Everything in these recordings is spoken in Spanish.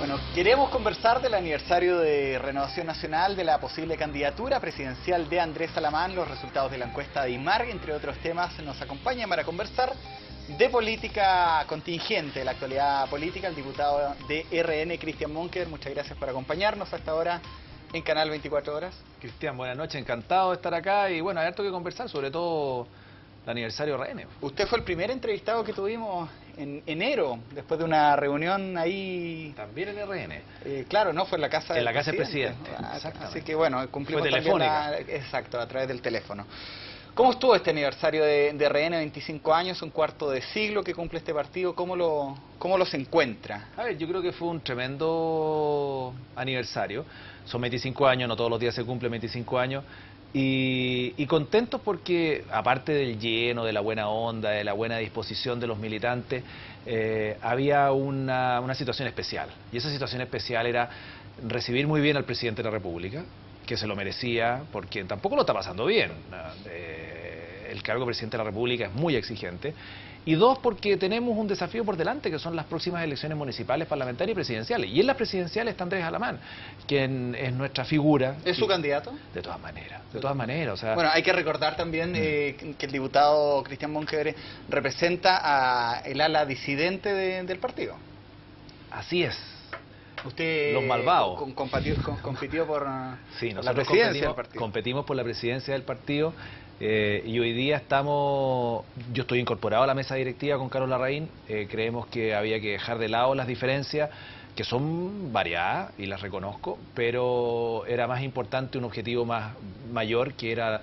Bueno, queremos conversar del aniversario de Renovación Nacional, de la posible candidatura presidencial de Andrés Salamán, los resultados de la encuesta de IMARC, entre otros temas. Nos acompaña para conversar de política contingente, de la actualidad política, el diputado de RN, Cristian Monker. Muchas gracias por acompañarnos hasta ahora en Canal 24 Horas. Cristian, buenas noches, encantado de estar acá y bueno, hay harto que conversar, sobre todo el aniversario RN. Usted fue el primer entrevistado que tuvimos en enero, después de una reunión ahí... También en RN. Claro, ¿no? Fue en la casa del presidente. Así que bueno, cumplimos fue también telefónica. exacto, a través del teléfono. ¿Cómo estuvo este aniversario de RN, 25 años, un cuarto de siglo que cumple este partido? ¿Cómo lo se encuentra? A ver, yo creo que fue un tremendo aniversario. Son 25 años, no todos los días se cumplen 25 años. Y contentos porque, aparte del lleno, de la buena onda, de la buena disposición de los militantes, había una situación especial. Y esa situación especial era recibir muy bien al presidente de la República, que se lo merecía, porque tampoco lo está pasando bien. El cargo de presidente de la República es muy exigente. Y dos, porque tenemos un desafío por delante, que son las próximas elecciones municipales, parlamentarias y presidenciales. Y en las presidenciales está Andrés Salamán, quien es nuestra figura. ¿Es su candidato? De todas maneras, o sea... Bueno, hay que recordar también que el diputado Cristian Monker representa a el ala disidente del partido. Así es. Usted los malvados. compitió por, sí, por la presidencia del partido. Competimos por la presidencia del partido. Y hoy día yo estoy incorporado a la mesa directiva con Carlos Larraín. Creemos que había que dejar de lado las diferencias, que son variadas y las reconozco, pero era más importante un objetivo mayor, que era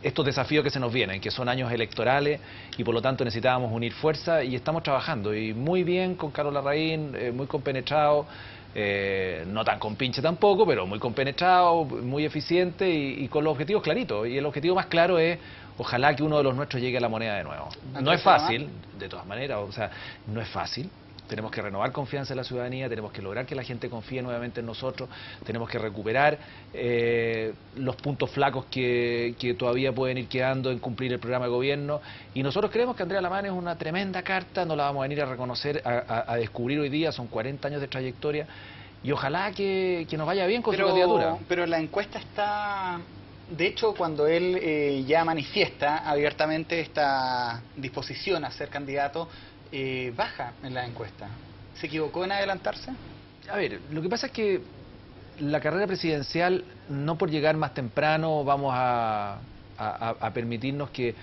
estos desafíos que se nos vienen, que son años electorales y por lo tanto necesitábamos unir fuerzas y estamos trabajando y muy bien con Carlos Larraín, muy compenetrado. No tan compinche tampoco, pero muy compenetrado, muy eficiente y con los objetivos claritos. Y el objetivo más claro es, ojalá que uno de los nuestros llegue a la moneda de nuevo. No es fácil, de todas maneras, o sea, no es fácil. Tenemos que renovar confianza en la ciudadanía, tenemos que lograr que la gente confíe nuevamente en nosotros, tenemos que recuperar los puntos flacos que todavía pueden ir quedando en cumplir el programa de gobierno. Y nosotros creemos que Andrés Salamán es una tremenda carta, no la vamos a venir a reconocer, a descubrir hoy día, son 40 años de trayectoria, y ojalá que nos vaya bien con su candidatura. Pero la encuesta está... De hecho, cuando él ya manifiesta abiertamente esta disposición a ser candidato, baja en la encuesta. ¿Se equivocó en adelantarse? A ver, lo que pasa es que la carrera presidencial, no por llegar más temprano vamos a permitirnos que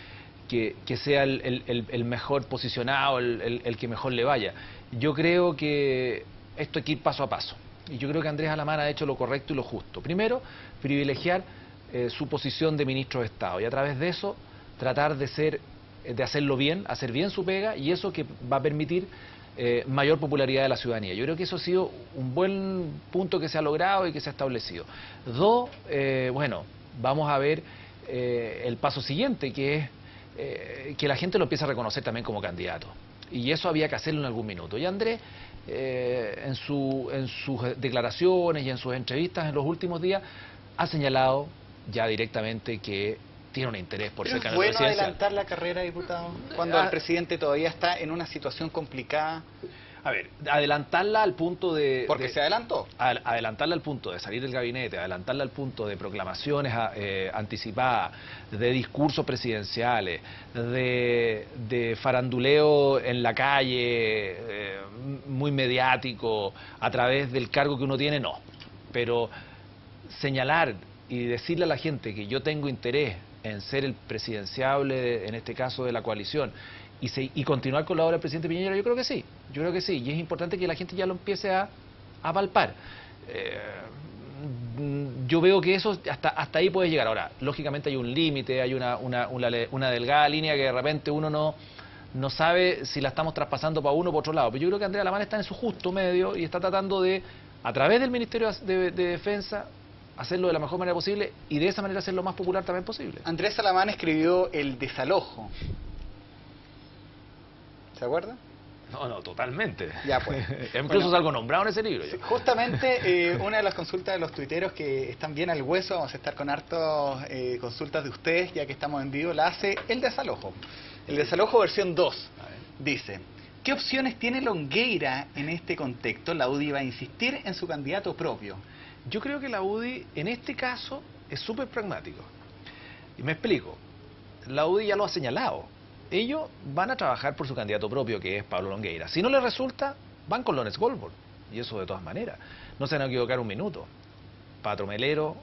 sea el mejor posicionado, el que mejor le vaya. Yo creo que esto hay que ir paso a paso. Y yo creo que Andrés Salamán ha hecho lo correcto y lo justo. Primero, privilegiar su posición de ministro de Estado y a través de eso tratar de hacerlo bien, hacer bien su pega, y eso que va a permitir mayor popularidad de la ciudadanía. Yo creo que eso ha sido un buen punto que se ha logrado y que se ha establecido. Dos, bueno, vamos a ver el paso siguiente, que es que la gente lo empiece a reconocer también como candidato. Y eso había que hacerlo en algún minuto. Y Andrés, en sus declaraciones y en sus entrevistas en los últimos días, ha señalado ya directamente que tiene un interés por ser candidato presidencial. ¿Es bueno adelantar la carrera, diputado, cuando el presidente todavía está en una situación complicada? A ver, adelantarla al punto de... Porque se adelantó. Adelantarla al punto de salir del gabinete, adelantarla al punto de proclamaciones anticipadas, de discursos presidenciales, de faranduleo en la calle, muy mediático, a través del cargo que uno tiene, no. Pero señalar y decirle a la gente que yo tengo interés en ser el presidenciable, en este caso de la coalición, y continuar con la obra del presidente Piñera, yo creo que sí, y es importante que la gente ya lo empiece a palpar. Yo veo que eso hasta ahí puede llegar. Ahora, lógicamente hay un límite, hay una delgada línea que de repente uno no sabe si la estamos traspasando para uno o para otro lado, pero yo creo que Andrés Salamán está en su justo medio y está tratando de, a través del Ministerio de Defensa, hacerlo de la mejor manera posible y de esa manera hacerlo más popular también posible. Andrés Salamán escribió El desalojo. ¿Se acuerda? No, totalmente. Ya pues. Incluso salgo nombrado en ese libro. Sí, justamente una de las consultas de los tuiteros que están bien al hueso, vamos a estar con hartos consultas de ustedes, ya que estamos en vivo, la hace El desalojo. El desalojo versión 2. Dice: ¿Qué opciones tiene Longueira en este contexto? La UDI va a insistir en su candidato propio. Yo creo que la UDI en este caso es súper pragmático. Y me explico. La UDI ya lo ha señalado. Ellos van a trabajar por su candidato propio, que es Pablo Longueira. Si no les resulta, van con Lorenz Goldberg. Y eso de todas maneras. No se van a equivocar un minuto. Patro Melero,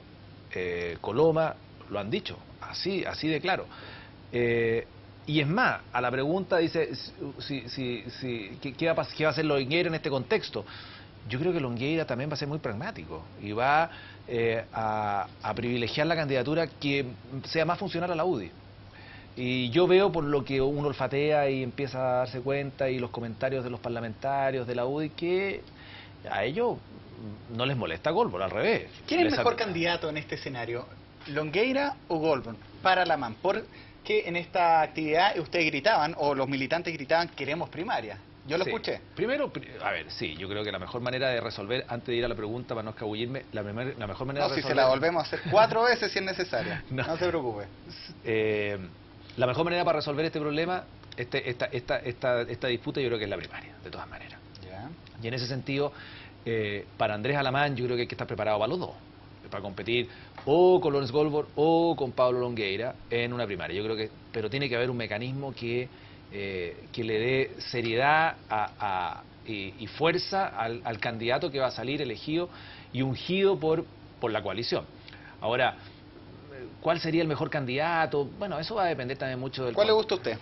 Coloma, lo han dicho. Así de claro. Y es más, a la pregunta dice, ¿qué va a hacer Longueira en este contexto? Yo creo que Longueira también va a ser muy pragmático y va a privilegiar la candidatura que sea más funcional a la UDI. Y yo veo, por lo que uno olfatea y empieza a darse cuenta, y los comentarios de los parlamentarios de la UDI, que a ellos no les molesta Goldberg, al revés. ¿Quién es el mejor candidato en este escenario? ¿Longueira o Goldberg? Para Alamán. Porque en esta actividad ustedes gritaban, o los militantes gritaban, queremos primaria. Yo lo escuché. Primero, a ver, sí, yo creo que la mejor manera de resolver, antes de ir a la pregunta para no escabullirme, la mejor manera de resolver... No, si se la volvemos a hacer 4 veces si es necesario. No se preocupe. La mejor manera para resolver este problema, esta disputa, yo creo que es la primaria, de todas maneras. Ya. Y en ese sentido, para Andrés Alamán, yo creo que hay que estar preparado para los dos, para competir o con Lorenz Goldberg o con Pablo Longueira en una primaria. Yo creo que, pero tiene que haber un mecanismo que le dé seriedad y fuerza al candidato que va a salir elegido y ungido por la coalición. Ahora, ¿cuál sería el mejor candidato? Bueno, eso va a depender también mucho del... ¿Cuál le gusta a usted?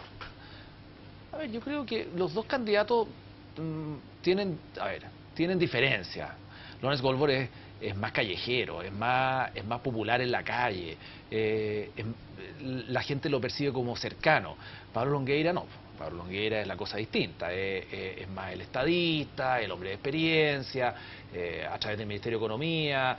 A ver, yo creo que los dos candidatos tienen diferencias. Lorenz Goldberg es más callejero, es más popular en la calle, la gente lo percibe como cercano. Pablo Longueira no. Pablo Longueira es la cosa distinta, es más el estadista, el hombre de experiencia, a través del Ministerio de Economía,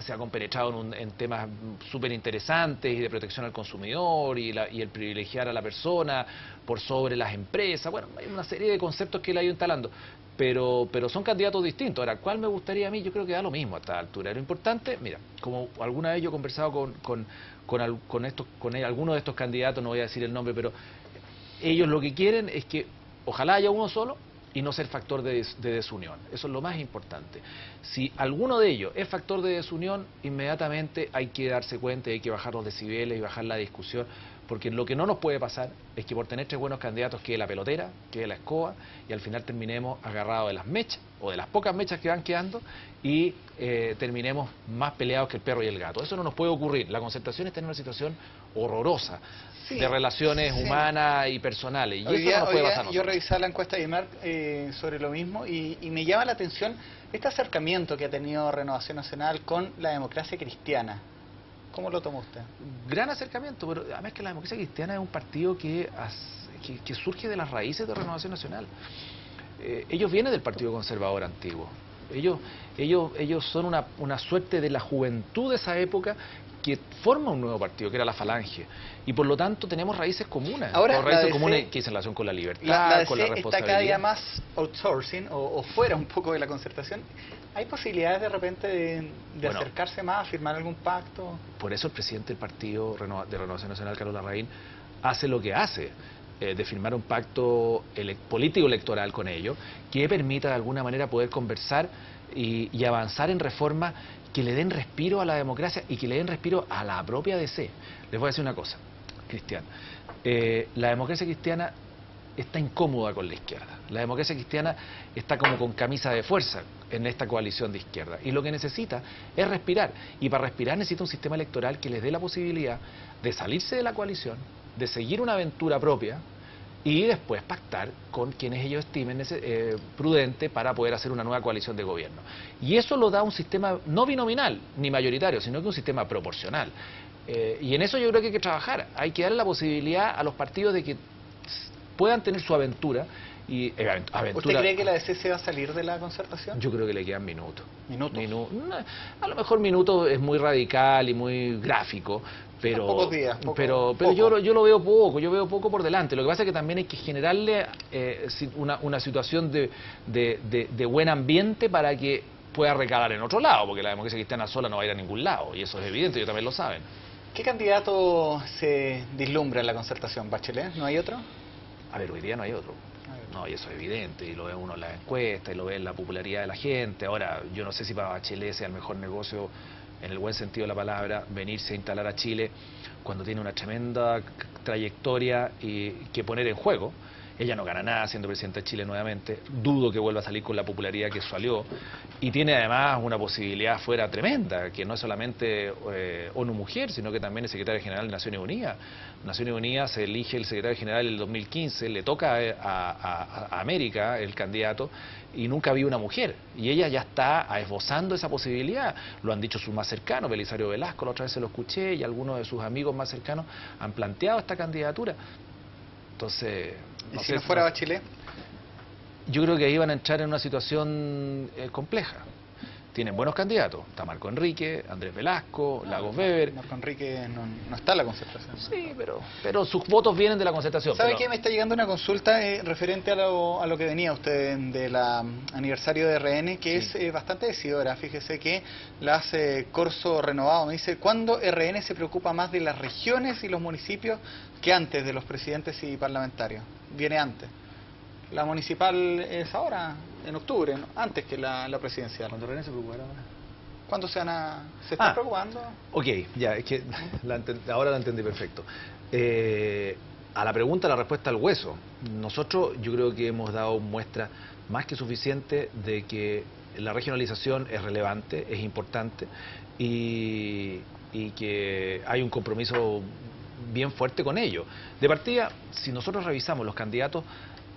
se ha compenetrado en temas súper interesantes y de protección al consumidor y el privilegiar a la persona por sobre las empresas. Bueno, hay una serie de conceptos que él ha ido instalando, pero son candidatos distintos. Ahora, ¿cuál me gustaría a mí? Yo creo que da lo mismo a esta altura. Lo importante, mira, como alguna vez yo he conversado con algunos de estos candidatos, no voy a decir el nombre, pero ellos lo que quieren es que ojalá haya uno solo y no ser factor de desunión. Eso es lo más importante. Si alguno de ellos es factor de desunión, inmediatamente hay que darse cuenta y hay que bajar los decibeles y bajar la discusión, porque lo que no nos puede pasar es que por tener 3 buenos candidatos quede la pelotera, quede la escoba, y al final terminemos agarrados de las mechas, o de las pocas mechas que van quedando, y terminemos más peleados que el perro y el gato. Eso no nos puede ocurrir. La Concertación está en una situación horrorosa, sí, de relaciones humanas y personales, y eso no nos puede pasar a nosotros. Yo revisaba la encuesta de IMARC sobre lo mismo, y me llama la atención este acercamiento que ha tenido Renovación Nacional con la democracia cristiana. ¿Cómo lo toma usted? Gran acercamiento, pero además que la democracia cristiana es un partido que surge de las raíces de Renovación Nacional. Ellos vienen del Partido Conservador antiguo. Ellos son una suerte de la juventud de esa época que forma un nuevo partido, que era la Falange. Y por lo tanto tenemos raíces comunes. Ahora, raíces comunes que se relación con la libertad, la con la está responsabilidad. cada día más outsourcing o fuera un poco de la Concertación. ¿Hay posibilidades de repente de acercarse más, firmar algún pacto? Por eso el presidente del Partido de Renovación Nacional, Carlos Larraín, hace lo que hace, de firmar un pacto político electoral con ellos, que permita de alguna manera poder conversar y avanzar en reformas que le den respiro a la democracia y que le den respiro a la propia DC. Les voy a decir una cosa, Cristian. La democracia cristiana está incómoda con la izquierda. La democracia cristiana está como con camisa de fuerza en esta coalición de izquierda. Y lo que necesita es respirar. Y para respirar necesita un sistema electoral que les dé la posibilidad de salirse de la coalición, de seguir una aventura propia y después pactar con quienes ellos estimen prudente para poder hacer una nueva coalición de gobierno. Y eso lo da un sistema no binominal ni mayoritario, sino que un sistema proporcional. Y en eso yo creo que hay que trabajar. Hay que darle la posibilidad a los partidos de que puedan tener su aventura. Y, ¿Usted cree que la DC se va a salir de la Concertación? Yo creo que le quedan minutos. ¿Minutos? A lo mejor minutos es muy radical y muy gráfico, pero pocos días, pero yo lo veo poco, por delante. Lo que pasa es que también hay que generarle una situación de buen ambiente para que pueda recalar en otro lado, porque la democracia cristiana sola no va a ir a ningún lado, y eso es evidente, ellos también lo saben. ¿Qué candidato se vislumbra en la Concertación? ¿Bachelet? ¿No hay otro? A ver, hoy día no hay otro. No, y eso es evidente, y lo ve uno en las encuestas, y lo ve en la popularidad de la gente. Ahora, yo no sé si para Bachelet sea el mejor negocio, en el buen sentido de la palabra, venirse a instalar a Chile cuando tiene una tremenda trayectoria y que poner en juego. Ella no gana nada siendo presidenta de Chile nuevamente, dudo que vuelva a salir con la popularidad que salió, y tiene además una posibilidad fuera tremenda, que no es solamente ONU Mujer, sino que también es secretaria general de Naciones Unidas. Naciones Unidas se elige el secretario general en el 2015, le toca a América el candidato, y nunca había una mujer, y ella ya está esbozando esa posibilidad. Lo han dicho sus más cercanos, Belisario Velasco, la otra vez se lo escuché, y algunos de sus amigos más cercanos han planteado esta candidatura. Entonces, ¿Y si no fuera Bachelet? Yo creo que ahí van a entrar en una situación compleja. Tienen buenos candidatos, está Marco Enrique, Andrés Velasco, Lagos Weber. Marco Enrique no está en la concertación. Sí, pero sus votos vienen de la concertación. ¿Sabe qué? Me está llegando una consulta referente a lo que venía usted del aniversario de RN, que Sí. es bastante decidora. Fíjese que la hace Corso Renovado. Me dice, ¿cuándo RN se preocupa más de las regiones y los municipios que antes de los presidentes y parlamentarios? Viene antes. La municipal es ahora, en octubre, ¿no? Antes que la presidencial. ¿Cuándo RN se preocupará ahora? ¿Cuándo se están preocupando? Ok, ya, es que ahora la entendí perfecto. A la pregunta, la respuesta al hueso. Nosotros yo creo que hemos dado muestra más que suficiente de que la regionalización es relevante, es importante, y que hay un compromiso bien fuerte con ello. De partida, si nosotros revisamos los candidatos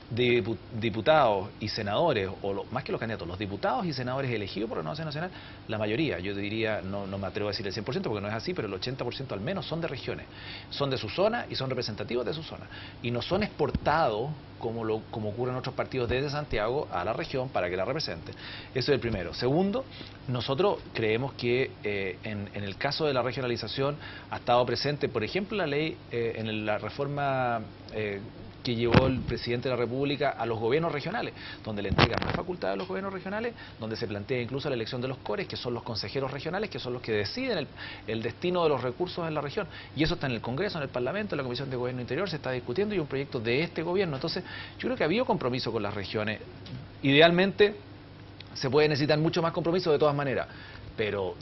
de diputados y senadores, más que los candidatos, los diputados y senadores elegidos por Renovación Nacional, la mayoría, yo diría, no me atrevo a decir el 100% porque no es así, pero el 80% al menos son de regiones, son de su zona y son representativos de su zona, y no son exportados como ocurre en otros partidos desde Santiago a la región para que la representen. Eso es el primero. Segundo, nosotros creemos que en el caso de la regionalización ha estado presente, por ejemplo, la ley en la reforma que llevó el presidente de la República a los gobiernos regionales, donde le entrega más facultades a los gobiernos regionales, donde se plantea incluso la elección de los CORES, que son los consejeros regionales, que son los que deciden el destino de los recursos en la región. Y eso está en el Congreso, en el Parlamento, en la Comisión de Gobierno Interior, se está discutiendo, y un proyecto de este gobierno. Entonces, yo creo que ha habido compromiso con las regiones. Idealmente, se puede necesitar mucho más compromiso de todas maneras, pero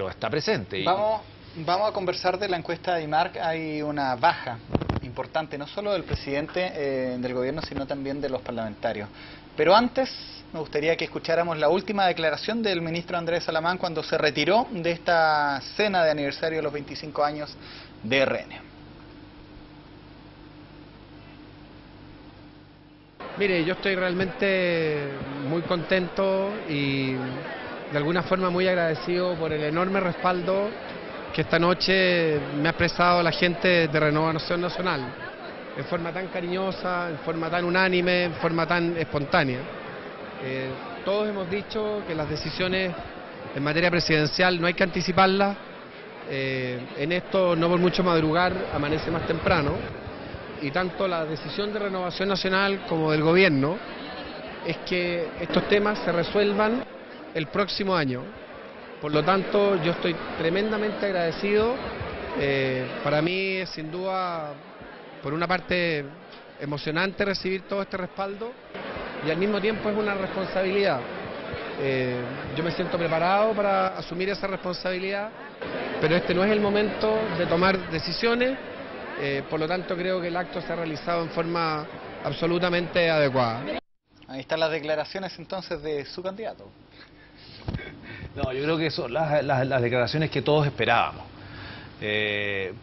está presente. Vamos a conversar de la encuesta de IMARC. Hay una baja importante, no solo del presidente del gobierno, sino también de los parlamentarios. Pero antes, me gustaría que escucháramos la última declaración del ministro Andrés Salamán cuando se retiró de esta cena de aniversario de los 25 años de RN. Mire, yo estoy realmente muy contento y de alguna forma muy agradecido por el enorme respaldo que esta noche me ha expresado la gente de Renovación Nacional, en forma tan cariñosa, en forma tan unánime, en forma tan espontánea. Todos hemos dicho que las decisiones en materia presidencial no hay que anticiparlas, en esto no por mucho madrugar amanece más temprano, y tanto la decisión de Renovación Nacional como del gobierno es que estos temas se resuelvan el próximo año. Por lo tanto, yo estoy tremendamente agradecido. Para mí es sin duda, por una parte, emocionante recibir todo este respaldo, y al mismo tiempo es una responsabilidad. Yo me siento preparado para asumir esa responsabilidad, pero este no es el momento de tomar decisiones. Por lo tanto, creo que el acto se ha realizado en forma absolutamente adecuada. Ahí están las declaraciones entonces de su candidato. No, yo creo que son las declaraciones que todos esperábamos.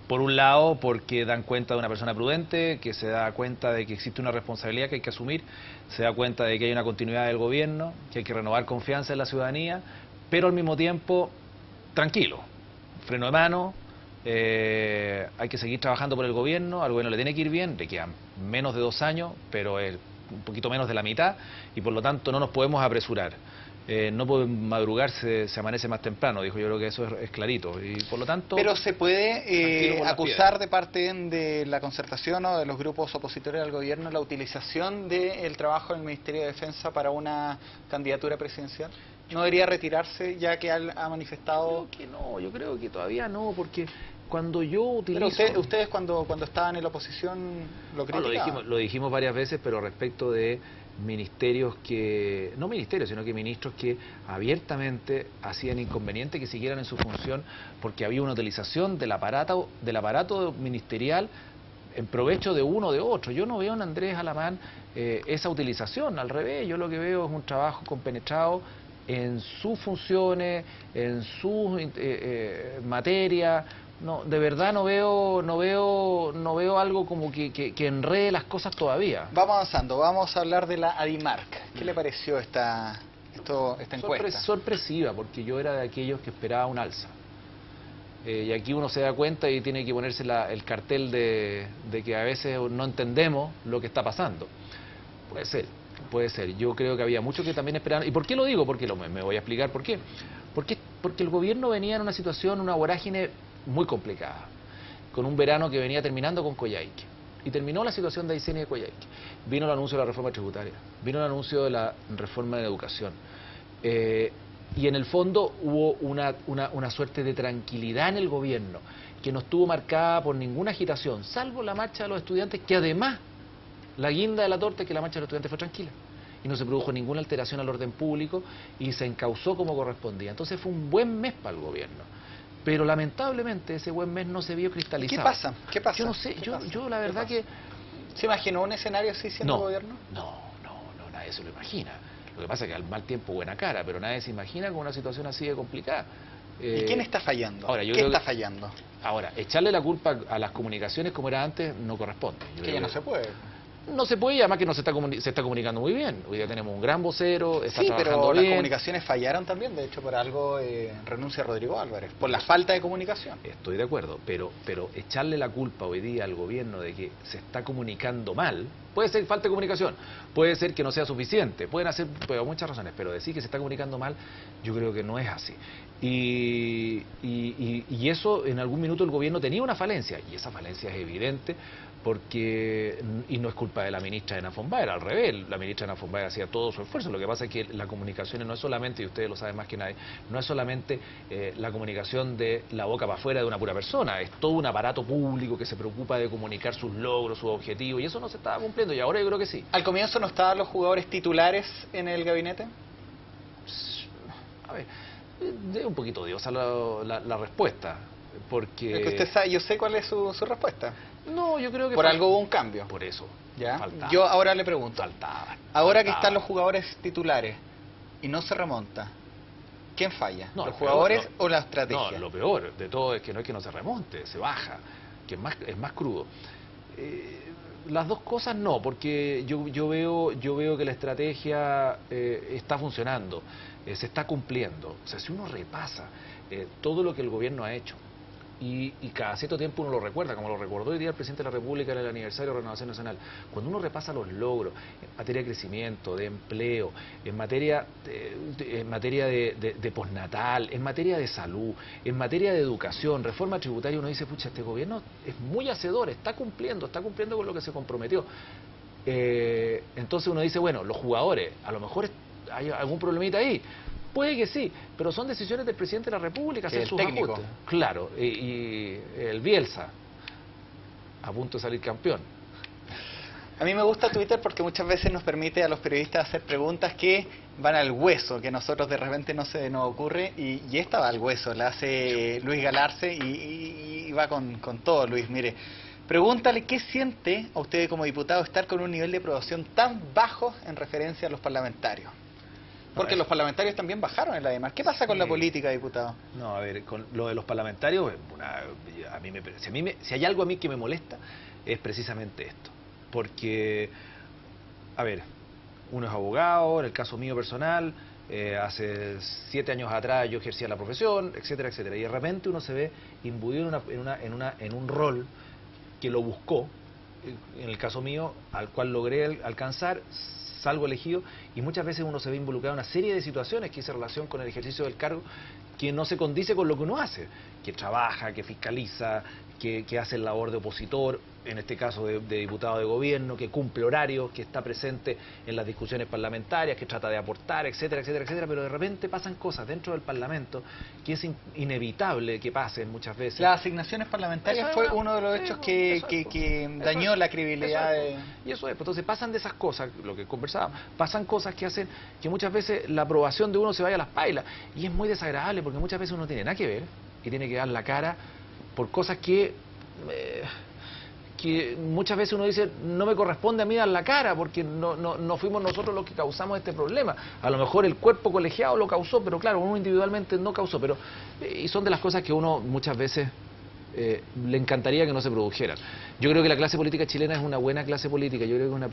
Por un lado, porque dan cuenta de una persona prudente, que se da cuenta de que existe una responsabilidad que hay que asumir, se da cuenta de que hay una continuidad del gobierno, que hay que renovar confianza en la ciudadanía, pero al mismo tiempo, tranquilo, freno de mano, hay que seguir trabajando por el gobierno, al gobierno le tiene que ir bien, le quedan menos de 2 años, pero es un poquito menos de la mitad, y por lo tanto no nos podemos apresurar. No puede madrugar, se amanece más temprano, dijo. Yo creo que eso es clarito, y por lo tanto... Pero se puede acusar de parte de la concertación o de los grupos opositores al gobierno la utilización del trabajo del Ministerio de Defensa para una candidatura presidencial. ¿No debería retirarse ya que ha manifestado...? Yo creo que todavía no, porque cuando yo utilizo... Pero ustedes cuando estaban en la oposición lo criticaban. Lo dijimos varias veces, pero respecto de ministerios que... No ministerios, sino que ministros que abiertamente hacían inconveniente que siguieran en su función porque había una utilización del aparato ministerial en provecho de uno o de otro. Yo no veo en Andrés Alamán esa utilización, al revés, yo lo que veo es un trabajo compenetrado en sus funciones, en sus materias. No, de verdad no veo algo como que enrede las cosas todavía. Vamos avanzando, vamos a hablar de la ADIMARC. ¿Qué le pareció esta encuesta? Sorpresiva, porque yo era de aquellos que esperaba un alza. Y aquí uno se da cuenta y tiene que ponerse el cartel de que a veces no entendemos lo que está pasando. Puede ser. Yo creo que había muchos que también esperaban. ¿Y por qué lo digo? Porque me voy a explicar por qué. Porque el gobierno venía en una situación, una vorágine muy complicada, con un verano que venía terminando con Coyhaique. Y terminó la situación de Aysén y de Coyhaique. Vino el anuncio de la reforma tributaria, vino el anuncio de la reforma de la educación. Y en el fondo hubo una suerte de tranquilidad en el gobierno, que no estuvo marcada por ninguna agitación, salvo la marcha de los estudiantes, que además, la guinda de la torta es que la marcha de los estudiantes fue tranquila. Y no se produjo ninguna alteración al orden público y se encauzó como correspondía. Entonces fue un buen mes para el gobierno. Pero lamentablemente ese buen mes no se vio cristalizado. ¿Qué pasa? Yo no sé, yo la verdad que... ¿Se imaginó un escenario así siendo gobierno? No, nadie se lo imagina. Lo que pasa es que al mal tiempo buena cara, pero nadie se imagina con una situación así de complicada. ¿Y quién está fallando? ¿Qué está fallando? Ahora, echarle la culpa a las comunicaciones como era antes no corresponde. Que ya no se puede. No se puede, y además que no se está comunicando muy bien. Hoy día tenemos un gran vocero, está trabajando pero bien. Las comunicaciones fallaron también, de hecho por algo renuncia Rodrigo Álvarez, por la falta de comunicación. Estoy de acuerdo, pero echarle la culpa hoy día al gobierno de que se está comunicando mal, puede ser falta de comunicación, puede ser que no sea suficiente, pueden hacer muchas razones, pero decir que se está comunicando mal, yo creo que no es así. Y eso, en algún minuto el gobierno tenía una falencia, y esa falencia es evidente, y no es culpa de la ministra de Nafonbaer, al revés, la ministra de Nafonbaer hacía todo su esfuerzo. Lo que pasa es que la comunicación no es solamente, y ustedes lo saben más que nadie, no es solamente la comunicación de la boca para afuera de una pura persona, es todo un aparato público que se preocupa de comunicar sus logros, sus objetivos, y eso no se estaba cumpliendo, y ahora yo creo que sí. ¿Al comienzo no estaban los jugadores titulares en el gabinete? A ver, es un poquito odiosa la respuesta, porque... Es que usted sabe, yo sé cuál es su respuesta. No, yo creo que... Por algo hubo un cambio. Por eso. ¿Ya? Faltaba. Yo ahora le pregunto. Ahora que están los jugadores titulares y no se remonta, ¿quién falla? ¿Los jugadores o la estrategia? No, lo peor de todo es que no se remonte, se baja, que es más crudo. Las dos cosas no, porque yo veo que la estrategia está funcionando, se está cumpliendo. O sea, si uno repasa todo lo que el gobierno ha hecho, y cada cierto tiempo uno lo recuerda, como lo recordó hoy día el presidente de la República en el aniversario de Renovación Nacional, cuando uno repasa los logros en materia de crecimiento, de empleo, en materia de postnatal, en materia de salud, en materia de educación, reforma tributaria, uno dice, pucha, este gobierno es muy hacedor, está cumpliendo con lo que se comprometió. Entonces uno dice, bueno, los jugadores, a lo mejor hay algún problemita ahí. Puede que sí, pero son decisiones del presidente de la República, hacer sus ajustes. Claro, y el Bielsa, a punto de salir campeón. A mí me gusta Twitter porque muchas veces nos permite a los periodistas hacer preguntas que van al hueso, que nosotros de repente no se nos ocurre, y esta va al hueso, la hace Luis Galarce y va con todo. Luis, mire, pregúntale qué siente a usted como diputado estar con un nivel de aprobación tan bajo en referencia a los parlamentarios. Porque los parlamentarios también bajaron en la demás. ¿Qué pasa con la política, diputado? No, a ver, con lo de los parlamentarios, si hay algo a mí que me molesta, es precisamente esto. Porque, a ver, uno es abogado, en el caso mío personal, hace 7 años atrás yo ejercía la profesión, etcétera, etcétera. Y de repente uno se ve imbuido en un rol que lo buscó, en el caso mío, al cual logré alcanzar, salgo elegido, y muchas veces uno se ve involucrado en una serie de situaciones que hice relación con el ejercicio del cargo que no se condice con lo que uno hace, que trabaja, que fiscaliza, que hace labor de opositor, en este caso de diputado de gobierno, que cumple horarios, que está presente en las discusiones parlamentarias, que trata de aportar, etcétera, etcétera, etcétera, pero de repente pasan cosas dentro del Parlamento que es inevitable que pasen muchas veces. Las asignaciones parlamentarias fue uno de los hechos que dañó la credibilidad de... Y eso es, pues, entonces pasan de esas cosas, lo que conversábamos, pasan cosas que hacen que muchas veces la aprobación de uno se vaya a las pailas, y es muy desagradable porque muchas veces uno no tiene nada que ver y tiene que dar la cara por cosas que muchas veces uno dice, no me corresponde a mí dar la cara porque no fuimos nosotros los que causamos este problema. A lo mejor el cuerpo colegiado lo causó, pero claro, uno individualmente no causó. Pero y son de las cosas que uno muchas veces le encantaría que no se produjeran. Yo creo que la clase política chilena es una buena clase política. Yo creo que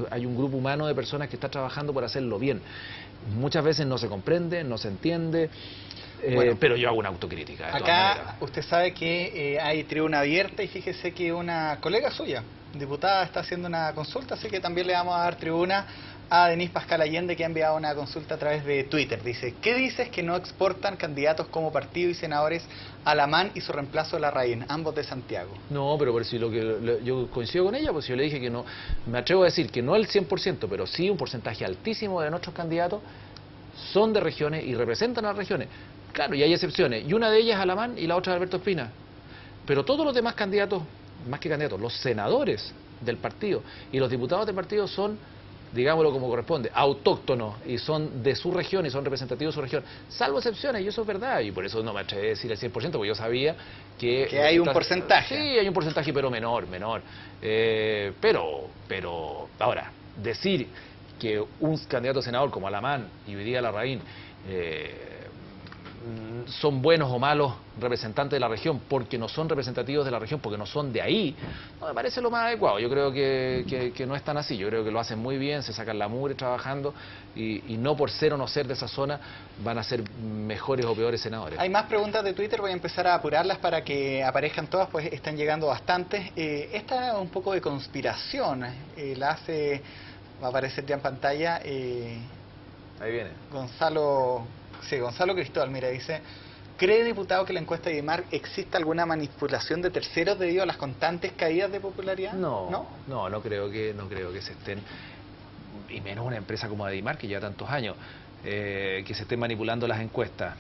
hay un grupo humano de personas que está trabajando por hacerlo bien. Muchas veces no se comprende, no se entiende. Bueno, pero yo hago una autocrítica. De todas maneras. Usted sabe que hay tribuna abierta y fíjese que una colega suya, diputada, está haciendo una consulta, así que también le vamos a dar tribuna a Denise Pascal Allende, que ha enviado una consulta a través de Twitter. Dice, ¿qué dices que no exportan candidatos como partido y senadores a Alamán y su reemplazo Larraín, ambos de Santiago? No, pero por si yo coincido con ella, pues yo le dije que no, me atrevo a decir que no el 100%, pero sí un porcentaje altísimo de nuestros candidatos son de regiones y representan a las regiones. Claro, y hay excepciones, y una de ellas es Alamán y la otra es Alberto Espina. Pero todos los demás candidatos, más que candidatos, los senadores del partido y los diputados del partido son, digámoslo como corresponde, autóctonos y son de su región y son representativos de su región, salvo excepciones, y eso es verdad, y por eso no me atreví a decir el 100%, porque yo sabía que hay un porcentaje. Sí, hay un porcentaje, pero menor. Pero, ahora, decir que un candidato a senador como Alamán y hoy día Larraín son buenos o malos representantes de la región porque no son representativos de la región, porque no son de ahí, no me parece lo más adecuado. Yo creo que no es tan así. Yo creo que lo hacen muy bien, se sacan la mugre trabajando y no por ser o no ser de esa zona van a ser mejores o peores senadores. Hay más preguntas de Twitter, voy a empezar a apurarlas para que aparezcan todas, pues están llegando bastantes. Esta es un poco de conspiración, la hace, va a aparecer ya en pantalla, ahí viene. Gonzalo Cristóbal, mira, dice, ¿cree, diputado, que en la encuesta de IMAR existe alguna manipulación de terceros debido a las constantes caídas de popularidad? No creo que se estén, y menos una empresa como Adimar que lleva tantos años, que se estén manipulando las encuestas.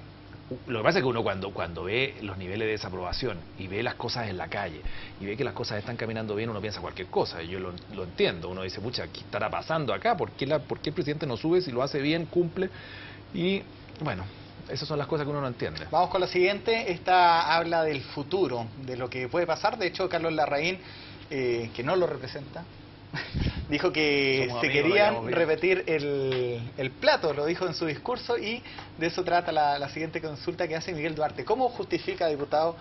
Lo que pasa es que uno cuando ve los niveles de desaprobación y ve las cosas en la calle y ve que las cosas están caminando bien, uno piensa cualquier cosa. Yo lo entiendo. Uno dice, pucha, ¿qué estará pasando acá? ¿Por qué el presidente no sube si lo hace bien, cumple? Y bueno, esas son las cosas que uno no entiende. Vamos con la siguiente. Esta habla del futuro, de lo que puede pasar. De hecho, Carlos Larraín, que no lo representa, dijo que se querían repetir el plato, lo dijo en su discurso, y de eso trata la siguiente consulta que hace Miguel Duarte. ¿Cómo justifica, diputado,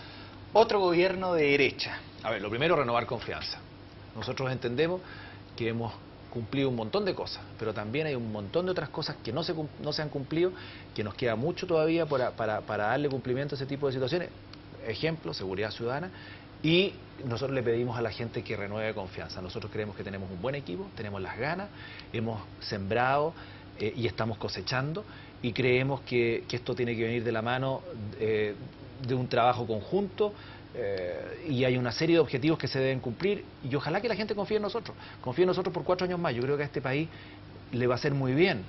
otro gobierno de derecha? A ver, lo primero, renovar confianza. Nosotros entendemos que hemos cumplido un montón de cosas, pero también hay un montón de otras cosas que no se han cumplido, que nos queda mucho todavía para darle cumplimiento a ese tipo de situaciones. Ejemplo, seguridad ciudadana. Y nosotros le pedimos a la gente que renueve confianza. Nosotros creemos que tenemos un buen equipo, tenemos las ganas, hemos sembrado y estamos cosechando, y creemos que esto tiene que venir de la mano de un trabajo conjunto, y hay una serie de objetivos que se deben cumplir, y ojalá que la gente confíe en nosotros por 4 años más. Yo creo que a este país le va a hacer muy bien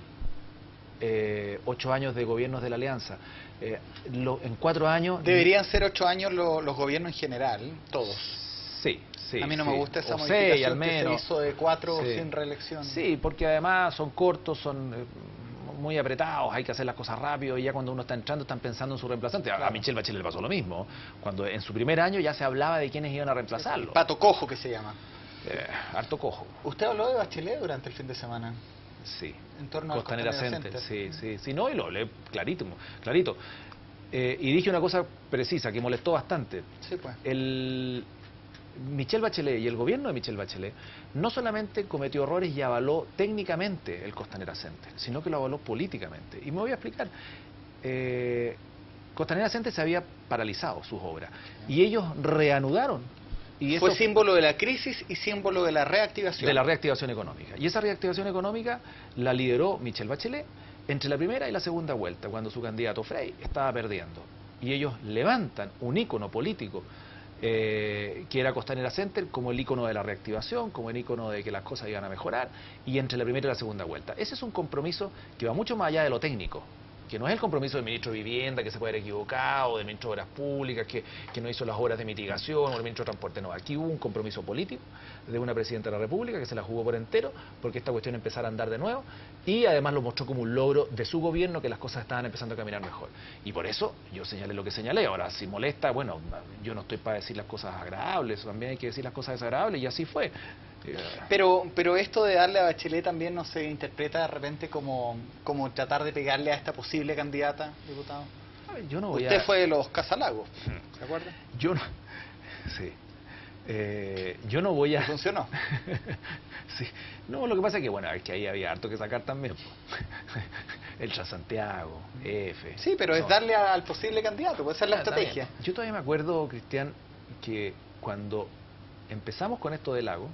8 años de gobiernos de la Alianza. En 4 años... Deberían ser 8 años los gobiernos en general, todos. Sí. A mí no me gusta esa modificación 6, al menos. Que se hizo de 4 sin reelección. Sí, porque además son cortos, son muy apretados, hay que hacer las cosas rápido, y ya cuando uno está entrando están pensando en su reemplazante. A Michelle Bachelet le pasó lo mismo, cuando en su primer año ya se hablaba de quiénes iban a reemplazarlo. El pato cojo, que se llama. Harto cojo. ¿Usted habló de Bachelet durante el fin de semana? Sí. En torno al Costanera Center. Sí, no, y lo hablé clarito. Y dije una cosa precisa que molestó bastante. Sí, pues. Michelle Bachelet y el gobierno de Michelle Bachelet no solamente cometió errores y avaló técnicamente el Costanera Center, sino que lo avaló políticamente. Y me voy a explicar. Costanera Center se había paralizado sus obras y ellos reanudaron. Y eso fue símbolo de la crisis y símbolo de la reactivación. De la reactivación económica. Y esa reactivación económica la lideró Michelle Bachelet entre la primera y la segunda vuelta, cuando su candidato Frey estaba perdiendo. Y ellos levantan un ícono político que era Costanera Center como el ícono de la reactivación, como el ícono de que las cosas iban a mejorar, y entre la primera y la segunda vuelta. Ese es un compromiso que va mucho más allá de lo técnico, que no es el compromiso del ministro de Vivienda, que se puede haber equivocado, del ministro de Obras Públicas, que no hizo las obras de mitigación, o el ministro de Transporte. No, aquí hubo un compromiso político de una presidenta de la República que se la jugó por entero, porque esta cuestión empezara a andar de nuevo, y además lo mostró como un logro de su gobierno, que las cosas estaban empezando a caminar mejor. Y por eso yo señalé lo que señalé. Ahora, si molesta, bueno, yo no estoy para decir las cosas agradables, también hay que decir las cosas desagradables, y así fue. Pero esto de darle a Bachelet también no se interpreta de repente como tratar de pegarle a esta posible candidata, diputado. Yo no voy Usted fue de los Casalagos, ¿se acuerda? Yo no... Sí. Yo no voy a... ¿Funcionó? Sí. No, lo que pasa es que, bueno, es que ahí había harto que sacar también. El Transantiago, F... Sí, pero es darle al posible candidato, puede ser la estrategia. También. Yo todavía me acuerdo, Cristian, que cuando empezamos con esto del lago,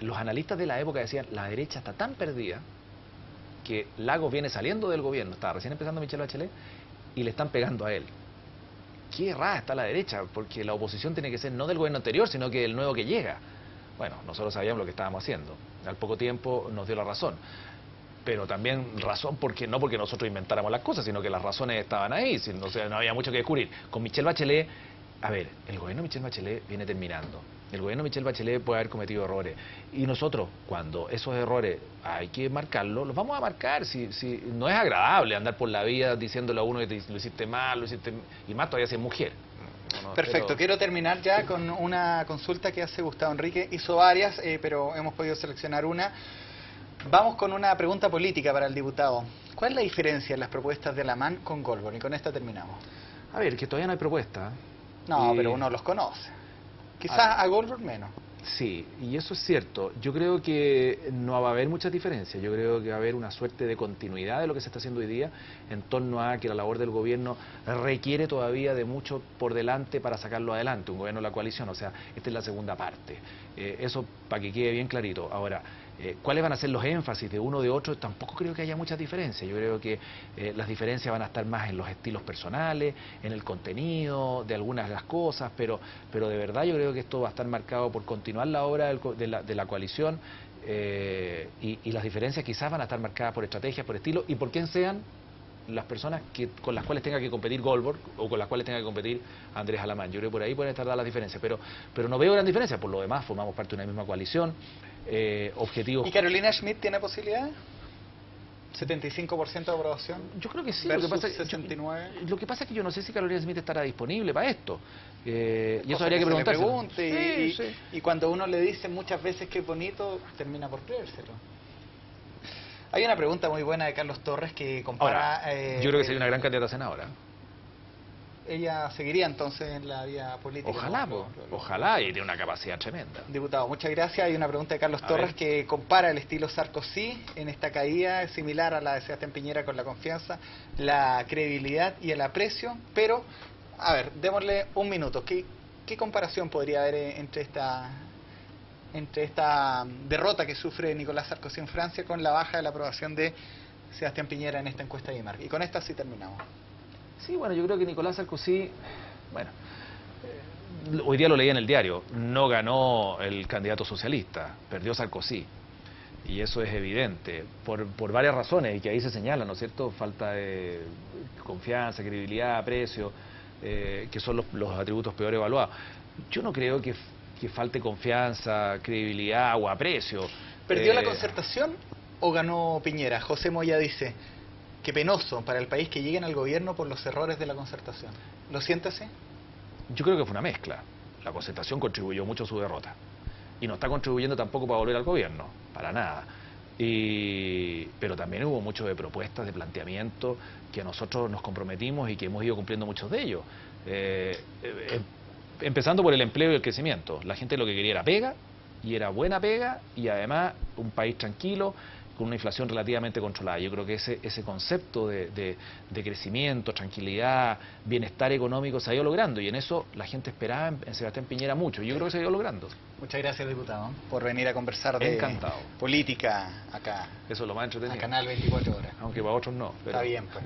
los analistas de la época decían, la derecha está tan perdida que Lagos viene saliendo del gobierno, estaba recién empezando Michelle Bachelet, y le están pegando a él. Qué errada está la derecha, porque la oposición tiene que ser no del gobierno anterior, sino que del nuevo que llega. Bueno, nosotros sabíamos lo que estábamos haciendo. Al poco tiempo nos dio la razón. Pero también razón porque no porque nosotros inventáramos las cosas, sino que las razones estaban ahí, o sea, no había mucho que descubrir. Con Michelle Bachelet, a ver, el gobierno de Michelle Bachelet viene terminando. El gobierno de Michelle Bachelet puede haber cometido errores. Y nosotros, cuando esos errores hay que marcarlos, los vamos a marcar. Si no es agradable andar por la vida diciéndole a uno que lo hiciste mal, y más todavía si es mujer. Perfecto, pero... quiero terminar ya con una consulta que hace Gustavo Enrique. Hizo varias, pero hemos podido seleccionar una. Vamos con una pregunta política para el diputado. ¿Cuál es la diferencia en las propuestas de Alamán con Goldberg? Y con esta terminamos. A ver, que todavía no hay propuesta. No, pero uno los conoce. Quizás a Goldberg menos. Sí, y eso es cierto. Yo creo que no va a haber muchas diferencias. Yo creo que va a haber una suerte de continuidad de lo que se está haciendo hoy día en torno a que la labor del gobierno requiere todavía de mucho por delante para sacarlo adelante, un gobierno de la coalición. O sea, esta es la segunda parte. Eso para que quede bien clarito. Ahora, ¿cuáles van a ser los énfasis de uno o de otro? Tampoco creo que haya muchas diferencias. Yo creo que las diferencias van a estar más en los estilos personales, en el contenido de algunas de las cosas, pero de verdad yo creo que esto va a estar marcado por continuar la obra de la coalición, y las diferencias quizás van a estar marcadas por estrategias, por estilo y por quién sean las personas con las cuales tenga que competir Goldberg o con las cuales tenga que competir Andrés Alamán. Yo creo que por ahí pueden estar dadas las diferencias, pero no veo gran diferencia. Por lo demás, formamos parte de una misma coalición. Objetivos... ¿Y Carolina Schmidt tiene posibilidades? ¿75% de aprobación? Yo creo que sí. Versus 69. Lo que pasa es que yo no sé si Carolina Schmidt estará disponible para esto. Y eso habría que preguntarse. Y cuando uno le dice muchas veces que es bonito, termina por creérselo. Hay una pregunta muy buena de Carlos Torres que compara... Ahora, yo creo que sería una gran candidata a senadora. Ella seguiría entonces en la vía política. Ojalá, ojalá, y tiene una capacidad tremenda. Diputado, muchas gracias. Hay una pregunta de Carlos Torres que compara el estilo Sarkozy en esta caída, es similar a la de Sebastián Piñera, con la confianza, la credibilidad y el aprecio, pero, a ver, démosle un minuto. ¿Qué comparación podría haber entre esta derrota que sufre Nicolás Sarkozy en Francia con la baja de la aprobación de Sebastián Piñera en esta encuesta de IMARC? Y con esta sí terminamos. Sí, bueno, yo creo que Nicolás Sarkozy, bueno, hoy día lo leía en el diario, no ganó el candidato socialista, perdió Sarkozy. Y eso es evidente, por varias razones, y que ahí se señala, ¿no es cierto? Falta de confianza, credibilidad, aprecio, que son los atributos peor evaluados. Yo no creo que falte confianza, credibilidad o aprecio. ¿Perdió la concertación o ganó Piñera? José Moya dice... Qué penoso para el país que lleguen al gobierno por los errores de la concertación. ¿Lo siente así? Yo creo que fue una mezcla. La concertación contribuyó mucho a su derrota. Y no está contribuyendo tampoco para volver al gobierno, para nada. Pero también hubo mucho de propuestas, de planteamientos, que nosotros nos comprometimos y que hemos ido cumpliendo muchos de ellos. Empezando por el empleo y el crecimiento. La gente lo que quería era pega, y era buena pega, y además un país tranquilo, con una inflación relativamente controlada. Yo creo que ese concepto de crecimiento, tranquilidad, bienestar económico se ha ido logrando, y en eso la gente esperaba en Sebastián Piñera mucho. Yo creo que se ha ido logrando. Muchas gracias, diputado, por venir a conversar de política acá. Eso es lo más entretenido. A Canal 24 Horas. Aunque para otros no. Pero... Está bien, pues.